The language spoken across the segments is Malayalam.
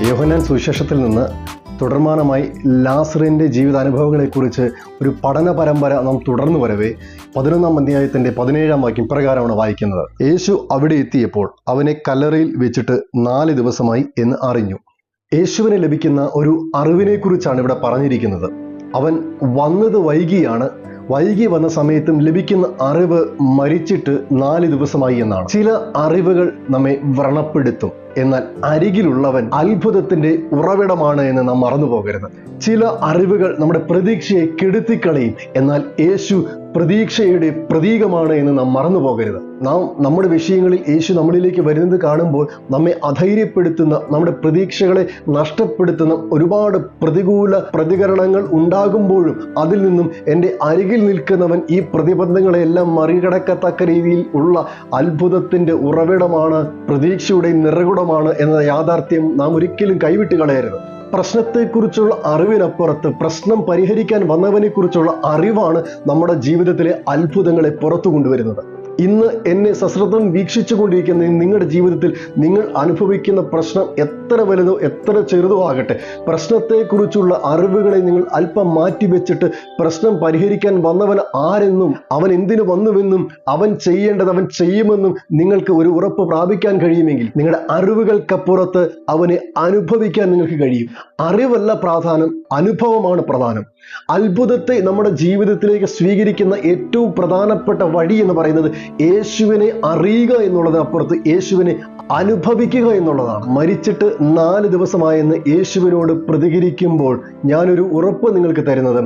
യോഹന്നാൻ സുവിശേഷത്തിൽ നിന്ന് തുടർമാനമായി ലാസറിൻ്റെ ജീവിതാനുഭവങ്ങളെക്കുറിച്ച് ഒരു പഠന പരമ്പര നാം തുടർന്നു വരവേ 11-ാം അധ്യായത്തിൻ്റെ 17-ാം വാക്യം പ്രകാരമാണ് വായിക്കുന്നത്. യേശു അവിടെ എത്തിയപ്പോൾ അവനെ കല്ലറയിൽ വെച്ചിട്ട് 4 ദിവസമായി എന്ന് അറിഞ്ഞു. യേശുവിന് ലഭിക്കുന്ന ഒരു അറിവിനെക്കുറിച്ചാണ് ഇവിടെ പറഞ്ഞിരിക്കുന്നത്. അവൻ വന്നത് വൈകിയാണ്. വൈകി വന്ന സമയത്തും ലഭിക്കുന്ന അറിവ് മരിച്ചിട്ട് 4 ദിവസമായി എന്നാണ്. ചില അറിവുകൾ നമ്മെ വ്രണപ്പെടുത്തും, എന്നാൽ അരികിലുള്ളവൻ അത്ഭുതത്തിന്റെ ഉറവിടമാണ് എന്ന് നാം മറന്നു പോകരുത്. ചില അറിവുകൾ നമ്മുടെ പ്രതീക്ഷയെ കെടുത്തിക്കളയും, എന്നാൽ യേശു പ്രതീക്ഷയുടെ പ്രതീകമാണ് എന്ന് നാം മറന്നു പോകരുത്. നാം നമ്മുടെ വിഷയങ്ങളിൽ യേശു നമ്മളിലേക്ക് വരുന്നത് കാണുമ്പോൾ നമ്മെ അധൈര്യപ്പെടുത്തുന്ന, നമ്മുടെ പ്രതീക്ഷകളെ നഷ്ടപ്പെടുത്തുന്ന ഒരുപാട് പ്രതികൂല പ്രതികരണങ്ങൾ ഉണ്ടാകുമ്പോഴും അതിൽ നിന്നും എൻ്റെ അരികിൽ നിൽക്കുന്നവൻ ഈ പ്രതിബന്ധങ്ങളെല്ലാം മറികടക്കത്തക്ക രീതിയിൽ ഉള്ള അത്ഭുതത്തിന്റെ ഉറവിടമാണ്, പ്രതീക്ഷയുടെ നിറകുടമാണ് എന്ന യാഥാർത്ഥ്യം നാം ഒരിക്കലും കൈവിട്ട് കളയരുത്. പ്രശ്നത്തെക്കുറിച്ചുള്ള അറിവിനപ്പുറത്ത് പ്രശ്നം പരിഹരിക്കാൻ വന്നവനെ കുറിച്ചുള്ള അറിവാണ് നമ്മുടെ ജീവിതത്തിലെ അത്ഭുതങ്ങളെ പുറത്തു കൊണ്ടുവരുന്നത്. ഇന്ന് എന്നെ സശ്രദ്ധം വീക്ഷിച്ചു കൊണ്ടിരിക്കുന്ന നിങ്ങളുടെ ജീവിതത്തിൽ നിങ്ങൾ അനുഭവിക്കുന്ന പ്രശ്നം എത്ര വലുതോ എത്ര ചെറുതോ ആകട്ടെ, പ്രശ്നത്തെക്കുറിച്ചുള്ള അറിവുകളെ നിങ്ങൾ അല്പം മാറ്റിവെച്ചിട്ട് പ്രശ്നം പരിഹരിക്കാൻ വന്നവൻ ആരെന്നും അവൻ എന്തിനു വന്നുവെന്നും അവൻ ചെയ്യേണ്ടത് അവൻ ചെയ്യുമെന്നും നിങ്ങൾക്ക് ഒരു ഉറപ്പ് പ്രാപിക്കാൻ കഴിയുമെങ്കിൽ നിങ്ങളുടെ അറിവുകൾക്കപ്പുറത്ത് അവനെ അനുഭവിക്കാൻ നിങ്ങൾക്ക് കഴിയും. അറിവല്ല പ്രധാനം, അനുഭവമാണ് പ്രധാനം. അത്ഭുതത്തെ നമ്മുടെ ജീവിതത്തിലേക്ക് സ്വീകരിക്കുന്ന ഏറ്റവും പ്രധാനപ്പെട്ട വഴി എന്ന് പറയുന്നത് യേശുവിനെ അറിയുക എന്നുള്ളതിനപ്പുറത്ത് യേശുവിനെ അനുഭവിക്കുക എന്നുള്ളതാണ്. മരിച്ചിട്ട് 4 ദിവസമായെന്ന് യേശുവിനോട് പ്രതികരിക്കുമ്പോൾ ഞാനൊരു ഉറപ്പ് നിങ്ങൾക്ക് തരുന്നത്,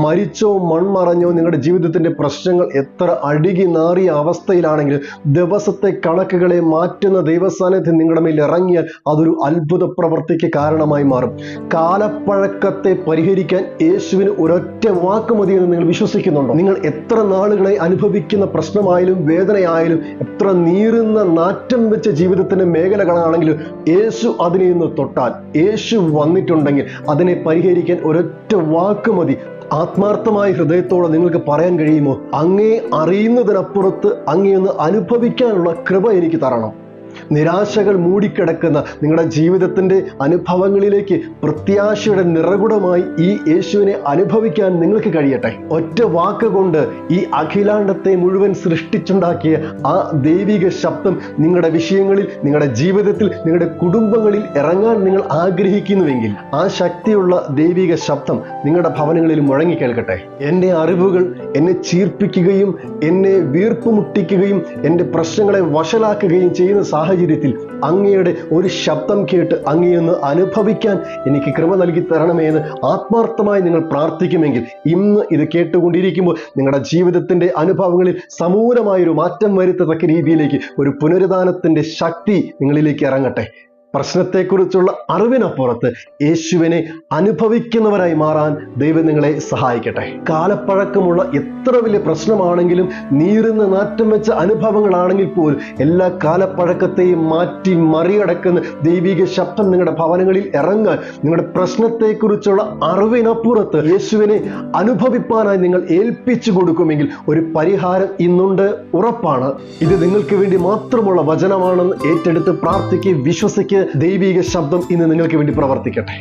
മരിച്ചോ മൺമറഞ്ഞോ നിങ്ങളുടെ ജീവിതത്തിന്റെ പ്രശ്നങ്ങൾ എത്ര അഴുകി നാറിയ അവസ്ഥയിലാണെങ്കിലും ദിവസത്തെ കണക്കുകളെ മാറ്റുന്ന ദൈവസാന്നിധ്യം നിങ്ങളുടെ മേൽ ഇറങ്ങിയാൽ അതൊരു അത്ഭുത പ്രവൃത്തിക്ക് കാരണമായി മാറും. കാലപ്പഴക്കത്തെ പരിഹരിക്കാൻ യേശുവിന് ഒരൊറ്റ വാക്ക് മതിയെന്ന് നിങ്ങൾ വിശ്വസിക്കുന്നുണ്ടോ? നിങ്ങൾ എത്ര നാളുകളെ അനുഭവിക്കുന്ന പ്രശ്നമായാലും വേദനയായാലും എത്ര നീറുന്ന നാറ്റം വെച്ച ജീവിതത്തിന്റെ മേഖലകളാണെങ്കിലും യേശു അതിനെ ഒന്ന് തൊട്ടാൽ, യേശു വന്നിട്ടുണ്ടെങ്കിൽ അതിനെ പരിഹരിക്കാൻ ഒരൊറ്റ വാക്ക് മതി. ആത്മാർത്ഥമായ ഹൃദയത്തോടെ നിങ്ങൾക്ക് പറയാൻ കഴിയുമോ, അങ്ങേ അറിയുന്നതിനപ്പുറത്ത് അങ്ങേയൊന്ന് അനുഭവിക്കാനുള്ള കൃപ എനിക്ക് തരണം. നിരാശകൾ മൂടിക്കിടക്കുന്ന നിങ്ങളുടെ ജീവിതത്തിന്റെ അനുഭവങ്ങളിലേക്ക് പ്രത്യാശയുടെ നിറകുടമായി ഈ യേശുവിനെ അനുഭവിക്കാൻ നിങ്ങൾക്ക് കഴിയട്ടെ. ഒറ്റ വാക്കുകൊണ്ട് ഈ അഖിലാണ്ടത്തെ മുഴുവൻ സൃഷ്ടിച്ചുണ്ടാക്കിയ ആ ദൈവിക ശബ്ദം നിങ്ങളുടെ വിഷയങ്ങളിൽ, നിങ്ങളുടെ ജീവിതത്തിൽ, നിങ്ങളുടെ കുടുംബങ്ങളിൽ ഇറങ്ങാൻ നിങ്ങൾ ആഗ്രഹിക്കുന്നുവെങ്കിൽ ആ ശക്തിയുള്ള ദൈവിക ശബ്ദം നിങ്ങളുടെ ഭവനങ്ങളിൽ മുഴങ്ങി കേൾക്കട്ടെ. എൻ്റെ അറിവുകൾ എന്നെ ചീർപ്പിക്കുകയും എന്നെ വീർപ്പുമുട്ടിക്കുകയും എൻ്റെ പ്രശ്നങ്ങളെ വഷളാക്കുകയും ചെയ്യുന്ന സാഹചര്യത്തിൽ അങ്ങയുടെ ഒരു ശബ്ദം കേട്ട് അങ്ങയൊന്ന് അനുഭവിക്കാൻ എനിക്ക് കൃപ നൽകി തരണമേ എന്ന് ആത്മാർത്ഥമായി നിങ്ങൾ പ്രാർത്ഥിക്കുമെങ്കിൽ ഇന്ന് ഇത് കേട്ടുകൊണ്ടിരിക്കുമ്പോൾ നിങ്ങളുടെ ജീവിതത്തിന്റെ അനുഭവങ്ങളിൽ സമൂലമായൊരു മാറ്റം വരുത്തത്തക്ക രീതിയിലേക്ക് ഒരു പുനരുദ്ധാനത്തിന്റെ ശക്തി നിങ്ങളിലേക്ക് ഇറങ്ങട്ടെ. പ്രശ്നത്തെക്കുറിച്ചുള്ള അറിവിനപ്പുറത്ത് യേശുവിനെ അനുഭവിക്കുന്നവരായി മാറാൻ ദൈവം നിങ്ങളെ സഹായിക്കട്ടെ. കാലപ്പഴക്കമുള്ള എത്ര വലിയ പ്രശ്നമാണെങ്കിലും, നീറുന്ന നാറ്റം വെച്ച അനുഭവങ്ങളാണെങ്കിൽ പോലും എല്ലാ കാലപ്പഴക്കത്തെയും മാറ്റി മറികടക്കുന്ന ദൈവിക ശബ്ദം നിങ്ങളുടെ ഭവനങ്ങളിൽ ഇറങ്ങാൻ, നിങ്ങളുടെ പ്രശ്നത്തെക്കുറിച്ചുള്ള അറിവിനപ്പുറത്ത് യേശുവിനെ അനുഭവിപ്പാനായി നിങ്ങൾ ഏൽപ്പിച്ചു കൊടുക്കുമെങ്കിൽ ഒരു പരിഹാരം ഇന്നുണ്ട്, ഉറപ്പാണ്. ഇത് നിങ്ങൾക്ക് വേണ്ടി മാത്രമുള്ള വചനമാണെന്ന് ഏറ്റെടുത്ത് പ്രാർത്ഥിക്കുക, വിശ്വസിക്കുക. ദൈവിക ശബ്ദം ഇന്ന് നിങ്ങൾക്ക് വേണ്ടി പ്രവർത്തിക്കട്ടെ.